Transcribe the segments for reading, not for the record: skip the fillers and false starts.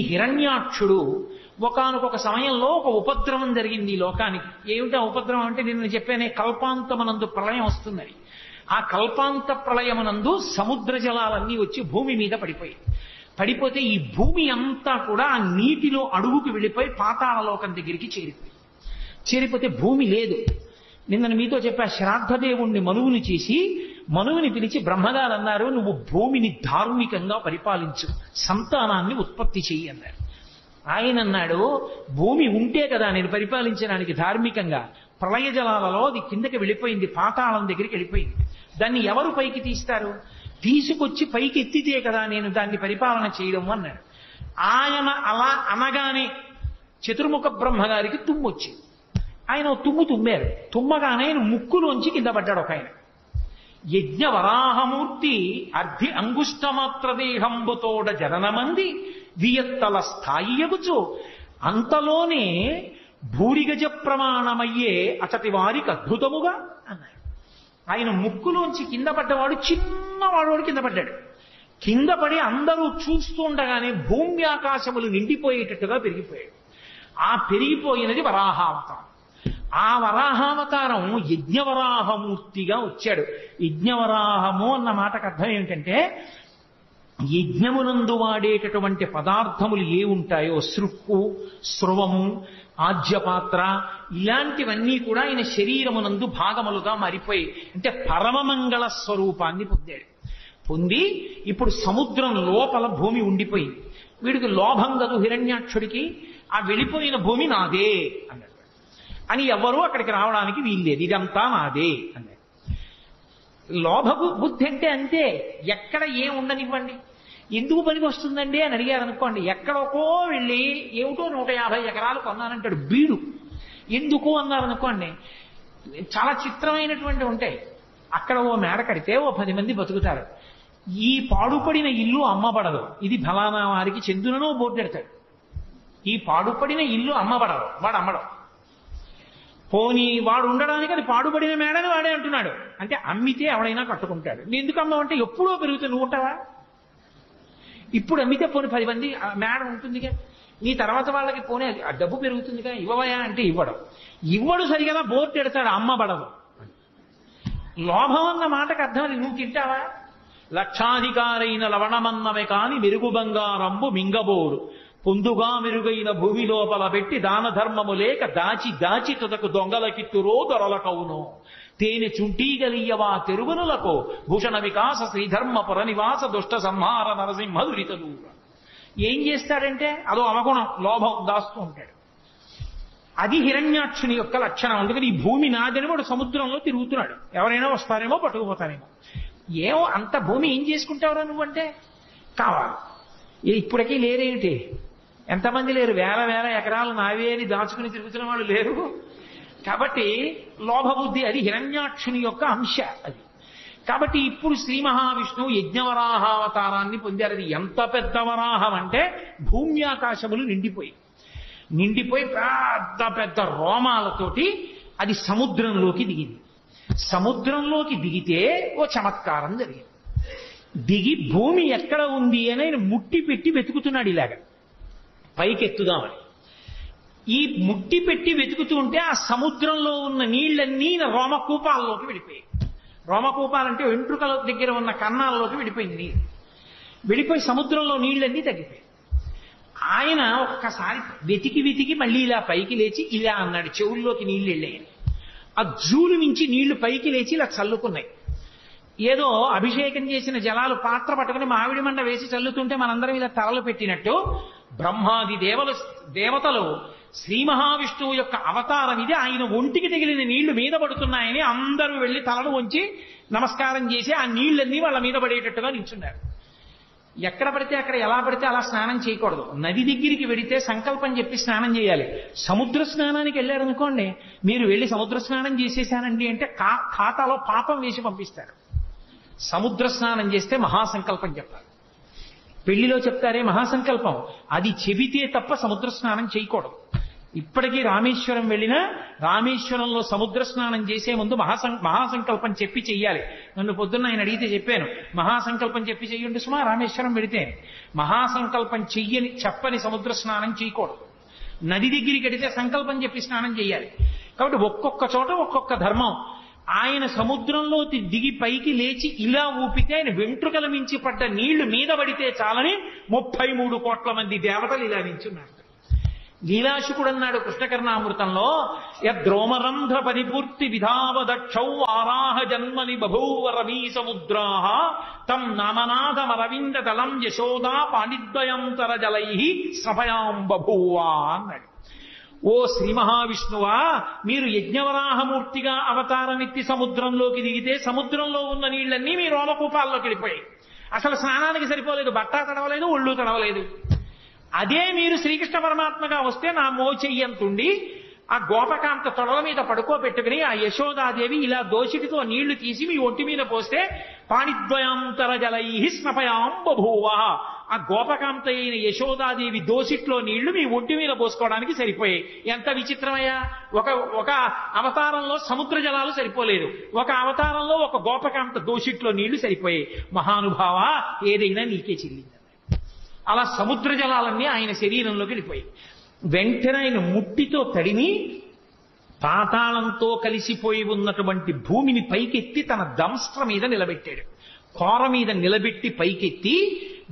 హిరణ్యాక్షుడు ఒకానొక సమయంలో ఒక ఉపద్రవం జరిగింది ఈ లోకానికి. ఏమిటా ఉపద్రవం అంటే నేను చెప్పానే, కల్పాంతమనందు ప్రళయం వస్తుందని. ఆ కల్పాంత ప్రళయమునందు సముద్ర జలాలన్నీ వచ్చి భూమి మీద పడిపోతే ఈ భూమి అంతా కూడా ఆ నీటిలో అడుగుకు వెళ్ళిపోయి పాతాళలోకం దగ్గరికి చేరిపోతే భూమి లేదు. నిన్న మీతో చెప్పా, శ్రాద్ధదేవుణ్ణి మనువుని చేసి మనువుని పిలిచి బ్రహ్మగారు అన్నారు, నువ్వు భూమిని ధార్మికంగా పరిపాలించు, సంతానాన్ని ఉత్పత్తి చెయ్యి అన్నారు. ఆయన అన్నాడు, భూమి ఉంటే కదా నేను పరిపాలించడానికి ధార్మికంగా. ప్రళయ జలాలలో అది కిందకి వెళ్ళిపోయింది, పాతాళం దగ్గరికి వెళ్ళిపోయింది. దాన్ని ఎవరు పైకి తీస్తారు? తీసుకొచ్చి పైకి ఎత్తితే కదా నేను దాన్ని పరిపాలన చేయడం అన్నాడు. ఆయన అలా అనగానే చతుర్ముఖ బ్రహ్మగారికి తుమ్ము వచ్చింది. ఆయన తుమ్మారు. తుమ్మగానే ఆయన ముక్కులోంచి కింద పడ్డాడు ఒక ఆయన. యజ్ఞ వరాహమూర్తి అర్ధి అంగుష్టమాత్ర దేహంబుతోడ జననమంది వియత్తల స్థాయి ఎగుచు అంతలోనే భూరిగజ ప్రమాణమయ్యే అచటి వారికి అద్భుతముగా అన్నాడు. ఆయన ముక్కులోంచి కింద పడ్డవాడు చిన్నవాడు కింద పడ్డాడు. కింద పడి అందరూ చూస్తూ ఉండగానే భూమి ఆకాశములు నిండిపోయేటట్టుగా పెరిగిపోయాడు. ఆ పెరిగిపోయినది వరాహావతారం. ఆ వరాహావతారం యజ్ఞవరాహమూర్తిగా వచ్చాడు. యజ్ఞవరాహము అన్న మాటకు అర్థం ఏమిటంటే, యజ్ఞమునందు వాడేటటువంటి పదార్థములు ఏ ఉంటాయో, సృక్కు, స్రవము, ఆజ్యపాత్ర, ఇలాంటివన్నీ కూడా ఆయన శరీరమునందు భాగములుగా మారిపోయి, అంటే పరమమంగళ స్వరూపాన్ని పొంది ఇప్పుడు సముద్రం లోపల భూమి ఉండిపోయింది. వీడికి లోభం కదు హిరణ్యాక్షుడికి, ఆ వెళ్ళిపోయిన భూమి నాదే అన్నాడు. అని ఎవరూ అక్కడికి రావడానికి వీల్లేదు, ఇదంతా నాదే అన్నాడు. లోభ బుద్ధి అంటే అంతే, ఎక్కడ ఏం ఉండనివ్వండి. ఎందుకు పనికి వస్తుందండి అని అడిగారు అనుకోండి, ఎక్కడికో వెళ్ళి ఏమిటో 150 ఎకరాలు కొన్నానంటాడు బీడు. ఎందుకు అన్నారనుకోండి, చాలా చిత్రమైనటువంటి ఉంటాయి. అక్కడ ఓ మేడ కడితే ఓ 10 మంది బతుకుతారు. ఈ పాడుపడిన ఇల్లు అమ్మబడదు, ఇది ఫలానా వారికి చెందుననో బోర్డు పెడతాడు. ఈ పాడుపడిన ఇల్లు అమ్మబడదు, వాడు అమ్మడం. పోనీ వాడు ఉండడానికి అది పాడుపడిన మేడని వాడే అంటున్నాడు. అంటే అమ్మితే ఎవడైనా కట్టుకుంటాడు. నీ ఎందుకు అమ్మవంటే ఎప్పుడో పెరుగుతుంది, నువ్వు ఉంటావా? ఇప్పుడు అమ్మితే పోనీ 10 మంది మేడ ఉంటుందిగా, నీ తర్వాత వాళ్ళకి పోనీ ఆ డబ్బు పెరుగుతుందిగా, ఇవ్వవయా అంటే ఇవ్వడు సరిగా బోర్డు పెడతాడు, అమ్మబడదు. లోభం అన్న మాటకు అర్థం అది. నువ్వు తింటావా? లక్షాధికారైన లవణమన్నమే కాని మెరుగు బంగారంబు మింగబోరు పొందుగా మెరుగైన భూమి లోపల పెట్టి దాన ధర్మము లేక దాచి తుదకు దొంగలకిత్తురో దొరలకవును తేనె చుంటీగలియవా తెరువనులకు భూషణ వికాస శ్రీధర్మ పురనివాస దుష్ట సంహార నరసింహ దురితలు. ఏం చేస్తాడంటే అదో అవగుణం, లోభం దాస్తూ ఉంటాడు. అది హిరణ్యాక్షుని యొక్క లక్షణం. అందుకని ఈ భూమి నాదని వాడు సముద్రంలో తిరుగుతున్నాడు. ఎవరైనా వస్తారేమో పట్టుకుపోతారేమో. ఏమో అంత భూమి ఏం చేసుకుంటావురా నువ్వంటే కావాలి. ఇప్పటికీ లేరేమిటి? ఎంతమంది లేరు? వేల ఎకరాలు నావే అని దాచుకుని తిరుగుతున్న వాళ్ళు లేరు. కాబట్టి లోభబుద్ధి అది హిరణ్యాక్షుని యొక్క అంశ అది. కాబట్టి ఇప్పుడు శ్రీ మహావిష్ణువు యజ్ఞవరాహావతారాన్ని పొందారు. అది ఎంత పెద్ద వరాహం అంటే భూమి ఆకాశములు నిండిపోయి పెద్ద పెద్ద రోమాలతోటి అది సముద్రంలోకి దిగింది. సముద్రంలోకి దిగితే ఓ చమత్కారం జరిగింది. దిగి భూమి ఎక్కడ ఉంది అని ఆయన ముట్టి పెట్టి వెతుకుతున్నాడు, ఇలాగ పైకెత్తుదామని. ఈ ముట్టి పెట్టి వెతుకుతూ ఉంటే ఆ సముద్రంలో ఉన్న నీళ్లన్నీ రోమకూపాల్లోకి వెళ్ళిపోయాయి. రోమకూపాలంటే వెంట్రుకల దగ్గర ఉన్న కన్నాల్లోకి వెళ్ళిపోయింది నీరు. వెళ్ళిపోయి సముద్రంలో నీళ్లన్నీ తగ్గిపోయాయి. ఆయన ఒక్కసారి వెతికి మళ్ళీ ఇలా పైకి లేచి ఇలా అన్నాడు, చెవుల్లోకి నీళ్లు వెళ్ళాయని. ఆ జూలు నుంచి నీళ్లు పైకి లేచి ఇలా చల్లుకున్నాయి. ఏదో అభిషేకం చేసిన జలాలు పాత్ర పట్టుకుని మామిడి మండ వేసి చల్లుతుంటే మనందరం ఇలా తలలు పెట్టినట్టు బ్రహ్మాది దేవతలు శ్రీ మహావిష్ణువు యొక్క అవతారం ఇది, ఆయన ఒంటికి తగిలిన నీళ్లు మీద పడుతున్నాయని అందరూ వెళ్లి తలను వంచి నమస్కారం చేసి ఆ నీళ్లన్నీ వాళ్ళ మీద పడేటట్టుగా నిల్చున్నారు. ఎక్కడ పడితే అక్కడ ఎలా పడితే అలా స్నానం చేయకూడదు. నది దగ్గరికి వెడితే సంకల్పం చెప్పి స్నానం చేయాలి. సముద్ర స్నానానికి వెళ్ళారనుకోండి, మీరు వెళ్ళి సముద్ర స్నానం చేసేసానండి అంటే ఖాతాలో పాపం వేసి పంపిస్తారు. సముద్ర స్నానం చేస్తే మహాసంకల్పం చెప్పాలి. పెళ్లిలో చెప్తారే మహాసంకల్పం, అది చెబితే తప్ప సముద్ర స్నానం చేయకూడదు. ఇప్పటికీ రామేశ్వరం వెళ్ళినా రామేశ్వరంలో సముద్ర స్నానం చేసే ముందు మహాసంకల్పం చెప్పి చెయ్యాలి. నన్ను పొద్దున్న ఆయన అడిగితే చెప్పాను, మహాసంకల్పం చెప్పి చెయ్యండి సుమా రామేశ్వరం వెళితే. మహాసంకల్పం చెప్పని సముద్ర స్నానం చేయకూడదు. నది దగ్గరికి వెడితే సంకల్పం చెప్పి స్నానం చేయాలి. కాబట్టి ఒక్కొక్క చోట ఒక్కొక్క ధర్మం. ఆయన సముద్రంలో దిగి పైకి లేచి ఇలా ఊపితే ఆయన వెంట్రుకల మించి పడ్డ నీళ్లు మీద పడితే చాలని 33 కోట్ల మంది దేవతలు ఇలా నించున్నారు. లీలాశుకుడు అన్నాడు కృష్ణకర్ణామృతంలో, యద్రోమరంధ్ర పరిపూర్తి విధావదక్షౌ ఆరాహ జన్మని బభూవ రవీ సముద్రాః తం నామనాథమరవింద దళం యశోదా పాణిద్వయంతర జలై సభయాం బభూవా అన్నాడు. ఓ శ్రీ మహావిష్ణువా, మీరు యజ్ఞవరాహమూర్తిగా అవతారమెత్తి సముద్రంలోకి దిగితే సముద్రంలో ఉన్న నీళ్లన్నీ మీ రోమకూపాల్లోకి వెళ్ళిపోయాయి. అసలు స్నానానికి సరిపోలేదు, బట్ట తడవలేదు, ఒళ్ళు తడవలేదు. అదే మీరు శ్రీకృష్ణ పరమాత్మగా వస్తే నా మోచెయ్యంతుండి ఆ గోపకాంత తొడల మీద పడుకోబెట్టుకుని ఆ యశోదాదేవి ఇలా దోషిటితో నీళ్లు తీసి మీ ఒంటి మీద పోస్తే పాణిద్వయాంతర జలై స్నపయాం బభూవ. ఆ గోపకాంత అయిన యశోదాదేవి దోషిట్లో నీళ్లు మీ ఒంటి మీద పోసుకోవడానికి సరిపోయాయి. ఎంత విచిత్రమయ్యా! ఒక అవతారంలో సముద్ర జలాలు సరిపోలేదు, ఒక అవతారంలో ఒక గోపకాంత దోషిట్లో నీళ్లు సరిపోయాయి. మహానుభావ, ఏదైనా నీకే చెల్లింది. అలా సముద్ర జలాలన్నీ ఆయన శరీరంలోకి వెళ్ళిపోయి వెంటనే ఆయన ముట్టితో తడిమి పాతాళంతో కలిసిపోయి ఉన్నటువంటి భూమిని పైకెత్తి తన దంస్ట్ర మీద నిలబెట్టాడు. కోర మీద నిలబెట్టి పైకెత్తి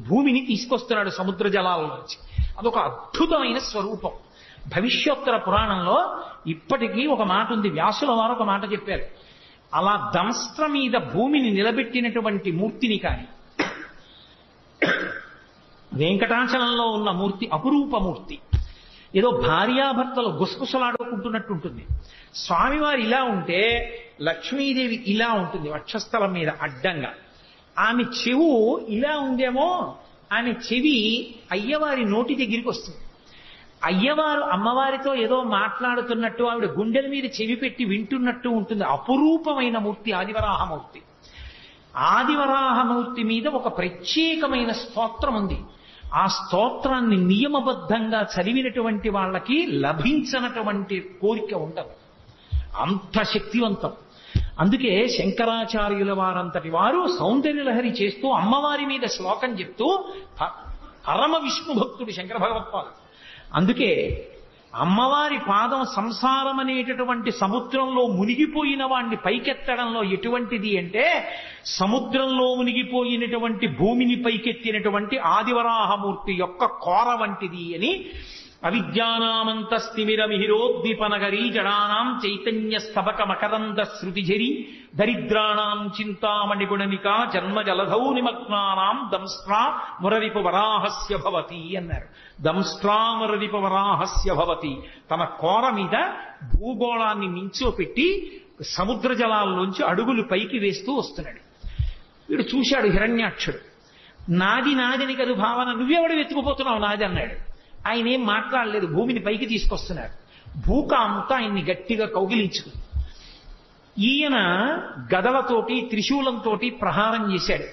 భూమిని తీసుకొస్తున్నాడు సముద్ర జలాలలోంచి. అదొక అద్భుతమైన స్వరూపం. భవిష్యోత్తర పురాణంలో ఇప్పటికీ ఒక మాట ఉంది, వ్యాసుల వారు ఒక మాట చెప్పారు. అలా దంస్ట్ర మీద భూమిని నిలబెట్టినటువంటి మూర్తిని కాని వెంకటాచలంలో ఉన్న మూర్తి అపురూపమూర్తి. ఏదో భార్యాభర్తలు గుసగుసలాడుకుంటున్నట్టుంటుంది. స్వామివారు ఇలా ఉంటే లక్ష్మీదేవి ఇలా ఉంటుంది వక్షస్థలం మీద అడ్డంగా. ఆమె చెవు ఇలా ఉందేమో, ఆమె చెవి అయ్యవారి నోటి దగ్గరికి వస్తుంది. అయ్యవారు అమ్మవారితో ఏదో మాట్లాడుతున్నట్టు ఆవిడ గుండెల మీద చెవి పెట్టి వింటున్నట్టు ఉంటుంది. అపురూపమైన మూర్తి ఆదివరాహమూర్తి. ఆదివరాహమూర్తి మీద ఒక ప్రత్యేకమైన స్తోత్రం ఉంది. ఆ స్తోత్రాన్ని నియమబద్ధంగా చదివినటువంటి వాళ్ళకి లభించనటువంటి కోరిక ఉండదు, అంత శక్తివంతం. అందుకే శంకరాచార్యుల వారంతటి వారు సౌందర్యలహరి చేస్తూ అమ్మవారి మీద శ్లోకం చెప్తూ పరమ విష్ణు భక్తుడు శంకర భగవత్పాదుడు. అందుకే అమ్మవారి పాదం సంసారం అనేటటువంటి సముద్రంలో మునిగిపోయిన వాణ్ణి పైకెత్తడంలో ఎటువంటిది అంటే, సముద్రంలో మునిగిపోయినటువంటి భూమిని పైకెత్తినటువంటి ఆదివరాహమూర్తి యొక్క కోర వంటిది అని అవిద్యానామంతస్తిమిరమిహిరోద్దీపనగరీ జడానాం చైతన్య స్తబక మకరంద శృతిఝరి దరిద్రాణాం చింతామణిగుణనికా జన్మ జలధౌ నిమగ్నానాం దంస్ట్రా మురరిపు వరాహస్య భవతి అన్నారు. దంస్ట్రా మురరిపు వరాహస్య భవతి. తన కోర మీద భూగోళాన్ని నించోపెట్టి సముద్ర జలాల్లోంచి అడుగులు పైకి వేస్తూ వస్తున్నాడు. వీడు చూశాడు హిరణ్యాక్షుడు. నాది నాదిని కదు భావన, నువ్వెవడు వెతుకుపోతున్నావు నాది అన్నాడు. ఆయన ఏం మాట్లాడలేదు, భూమిని పైకి తీసుకొస్తున్నారు. భూకాంత ఆయన్ని గట్టిగా కౌగిలించుకుంది. ఈయన గదలతోటి త్రిశూలంతోటి ప్రహారం చేశాడు.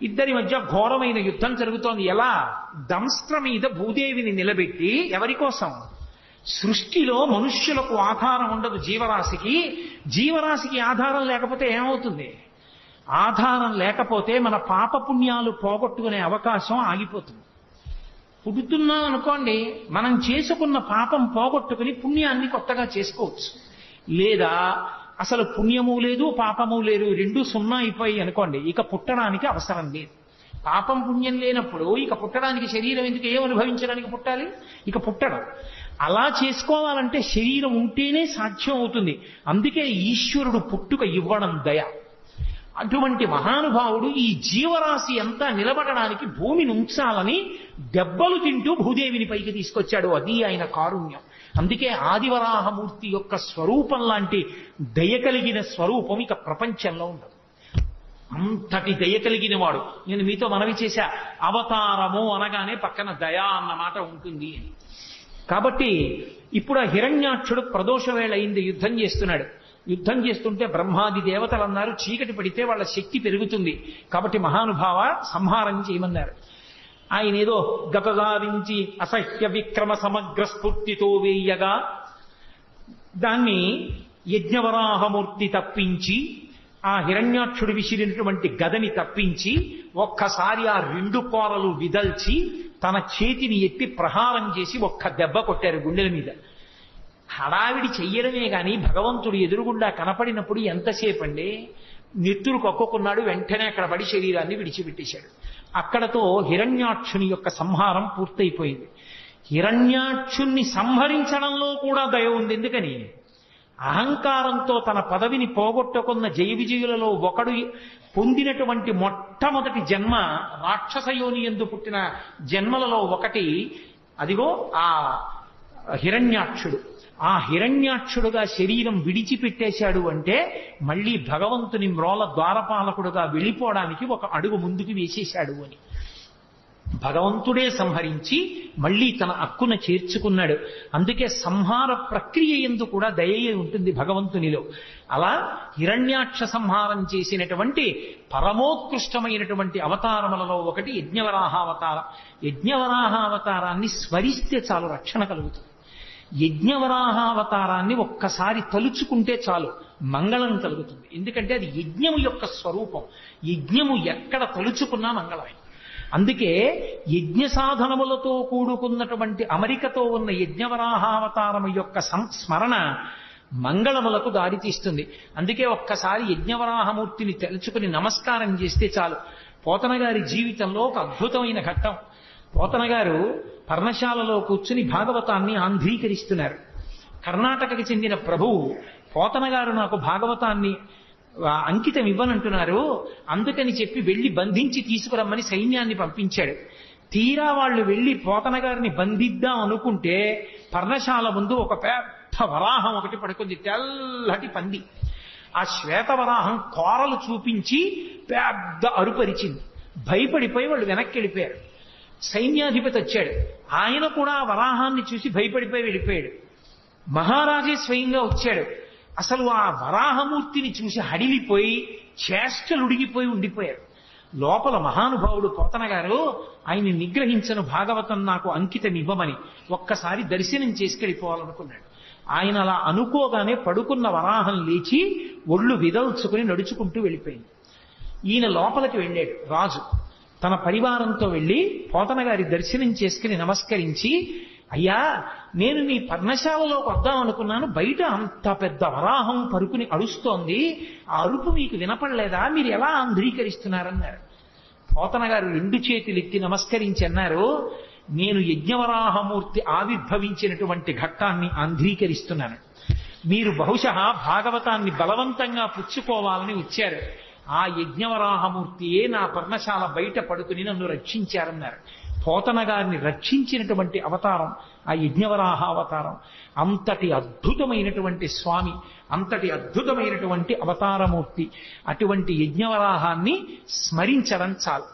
ఇద్దరి మధ్య ఘోరమైన యుద్ధం జరుగుతోంది. ఎలా? దంస్ట్ర మీద భూదేవిని నిలబెట్టి ఎవరి కోసం? సృష్టిలో మనుష్యులకు ఆధారం ఉండదు జీవరాశికి. జీవరాశికి ఆధారం లేకపోతే ఏమవుతుంది? ఆధారం లేకపోతే మన పాపపుణ్యాలు పోగొట్టుకునే అవకాశం ఆగిపోతుంది. పుడుతున్నాం అనుకోండి, మనం చేసుకున్న పాపం పోగొట్టుకుని పుణ్యాన్ని కొత్తగా చేసుకోవచ్చు. లేదా అసలు పుణ్యము లేదు పాపము లేదు, రెండు సున్నా అయిపోయి అనుకోండి, ఇక పుట్టడానికి అవసరం లేదు. పాపం పుణ్యం లేనప్పుడు ఇక పుట్టడానికి శరీరం ఎందుకు? ఏం అనుభవించడానికి పుట్టాలి? ఇక పుట్టడం. అలా చేసుకోవాలంటే శరీరం ఉంటేనే సాధ్యం అవుతుంది. అందుకే ఈశ్వరుడు పుట్టుక ఇవ్వడం దయ. అటువంటి మహానుభావుడు ఈ జీవరాశి అంతా నిలబడడానికి భూమిని ఉంచాలని దెబ్బలు తింటూ భూదేవిని పైకి తీసుకొచ్చాడు. అది ఆయన కారుణ్యం. అందుకే ఆదివరాహమూర్తి యొక్క స్వరూపం లాంటి దయ కలిగిన స్వరూపం ఇక ప్రపంచంలో ఉండదు. అంతటి దయ కలిగిన వాడు. నేను మీతో మనవి చేశా, అవతారము అనగానే పక్కన దయా అన్న మాట ఉంటుంది అని. కాబట్టి ఇప్పుడు ఆ హిరణ్యాక్షుడు ప్రదోష వేళ అయింది, యుద్ధం చేస్తున్నాడు. యుద్ధం చేస్తుంటే బ్రహ్మాది దేవతలు అన్నారు, చీకటి పడితే వాళ్ళ శక్తి పెరుగుతుంది కాబట్టి మహానుభావ సంహారం చేయమన్నారు. ఆయన ఏదో గతదారించి అసహ్య విక్రమ సమగ్ర స్ఫూర్తితో వేయగా దాన్ని యజ్ఞవరాహమూర్తి తప్పించి, ఆ హిరణ్యాక్షుడు విసిరినటువంటి గదని తప్పించి ఒక్కసారి ఆ 2 కోరలు విదల్చి తన చేతిని ఎత్తి ప్రహారం చేసి ఒక్క దెబ్బ కొట్టారు గుండెల మీద. హడావిడి చెయ్యడమే గాని భగవంతుడు ఎదురుగుండా కనపడినప్పుడు ఎంతసేపు అండి, నెత్తురు కక్కుకున్నాడు, వెంటనే అక్కడ పడి శరీరాన్ని విడిచిపెట్టేశాడు. అక్కడతో హిరణ్యాక్షుని యొక్క సంహారం పూర్తయిపోయింది. హిరణ్యాక్షుణ్ణి సంహరించడంలో కూడా దయ ఉంది. ఎందుకని? అహంకారంతో తన పదవిని పోగొట్టుకున్న జయ విజయులలో ఒకడు పొందినటువంటి మొట్టమొదటి జన్మ రాక్షసయోని యందు పుట్టిన జన్మలలో ఒకటి అదిగో ఆ హిరణ్యాక్షుడు. ఆ హిరణ్యాక్షుడుగా శరీరం విడిచిపెట్టేశాడు అంటే మళ్ళీ భగవంతుని మ్రోల ద్వారపాలకుడుగా వెళ్ళిపోవడానికి ఒక అడుగు ముందుకు వేసేశాడు అని. భగవంతుడే సంహరించి మళ్ళీ తన హక్కున చేర్చుకున్నాడు. అందుకే సంహార ప్రక్రియ యందు కూడా దయయే ఉంటుంది భగవంతునిలో. అలా హిరణ్యాక్ష సంహారం చేసినటువంటి పరమోత్కృష్టమైనటువంటి అవతారములలో ఒకటి యజ్ఞవరాహావతారం. యజ్ఞవరాహావతారాన్ని స్మరిస్తే చాలు రక్షణ కలుగుతుంది. యజ్ఞవరాహావతారాన్ని ఒక్కసారి తలుచుకుంటే చాలు మంగళం కలుగుతుంది. ఎందుకంటే అది యజ్ఞము యొక్క స్వరూపం. యజ్ఞము ఎక్కడ తలుచుకున్నా మంగళమే. అందుకే యజ్ఞ సాధనములతో కూడుకున్నటువంటి అమరికతో ఉన్న యజ్ఞవరాహావతారము యొక్క స్మరణ మంగళములకు దారితీస్తుంది. అందుకే ఒక్కసారి యజ్ఞవరాహమూర్తిని తలుచుకుని నమస్కారం చేస్తే చాలు. పోతన గారి జీవితంలో ఒక అద్భుతమైన ఘట్టం. పోతన గారు పర్ణశాలలో కూర్చుని భాగవతాన్ని ఆంధ్రీకరిస్తున్నారు. కర్ణాటకకి చెందిన ప్రభువు పోతన గారు నాకు భాగవతాన్ని అంకితం ఇవ్వనంటున్నారు, అందుకని చెప్పి వెళ్లి బంధించి తీసుకురమ్మని సైన్యాన్ని పంపించాడు. తీరా వాళ్ళు వెళ్లి పోతన గారిని బంధిద్దాం అనుకుంటే పర్ణశాల ముందు ఒక పెద్ద వరాహం ఒకటి పడుకుంది, తెల్లటి పంది. ఆ శ్వేతవరాహం కోరలు చూపించి పెద్ద అరుపరిచింది. భయపడిపోయి వాళ్ళు వెనక్కి వెళ్ళిపోయారు. సైన్యాధిపతి వచ్చాడు, ఆయన కూడా ఆ వరాహాన్ని చూసి భయపడిపోయి వెళ్ళిపోయాడు. మహారాజే స్వయంగా వచ్చాడు. అసలు ఆ వరాహమూర్తిని చూసి హడిలిపోయి చేష్టలుడిగిపోయి ఉండిపోయారు. లోపల మహానుభావుడు పోతన గారు ఆయన్ని నిగ్రహించను, భాగవతం నాకు అంకితం ఇవ్వమని ఒక్కసారి దర్శనం చేసుకెళ్ళిపోవాలనుకున్నాడు. ఆయన అలా అనుకోగానే పడుకున్న వరాహం లేచి ఒళ్ళు విదల్చుకుని నడుచుకుంటూ వెళ్ళిపోయింది. ఈయన లోపలికి వెళ్ళాడు. రాజు తన పరివారంతో వెళ్ళి పోతన గారి దర్శనం చేసుకుని నమస్కరించి, అయ్యా నేను మీ పర్ణశాలలోకి వద్దాం అనుకున్నాను, బయట అంత పెద్ద వరాహం పరుకుని అరుస్తోంది, ఆ అరుపు మీకు వినపడలేదా, మీరు ఎలా ఆంధ్రీకరిస్తున్నారన్నారు. పోతన గారు 2 చేతులు ఎత్తి నమస్కరించి అన్నారు, నేను యజ్ఞవరాహమూర్తి ఆవిర్భవించినటువంటి ఘట్టాన్ని ఆంధ్రీకరిస్తున్నాను. మీరు బహుశా భాగవతాన్ని బలవంతంగా పుచ్చుకోవాలని వచ్చారు. ఆ యజ్ఞవరాహమూర్తియే నా పర్ణశాల బయట పడుకుని నన్ను రక్షించారన్నారు. పోతన గారిని రక్షించినటువంటి అవతారం ఆ యజ్ఞవరాహ అవతారం. అంతటి అద్భుతమైనటువంటి స్వామి, అంతటి అద్భుతమైనటువంటి అవతారమూర్తి. అటువంటి యజ్ఞవరాహాన్ని స్మరించడం చాలు.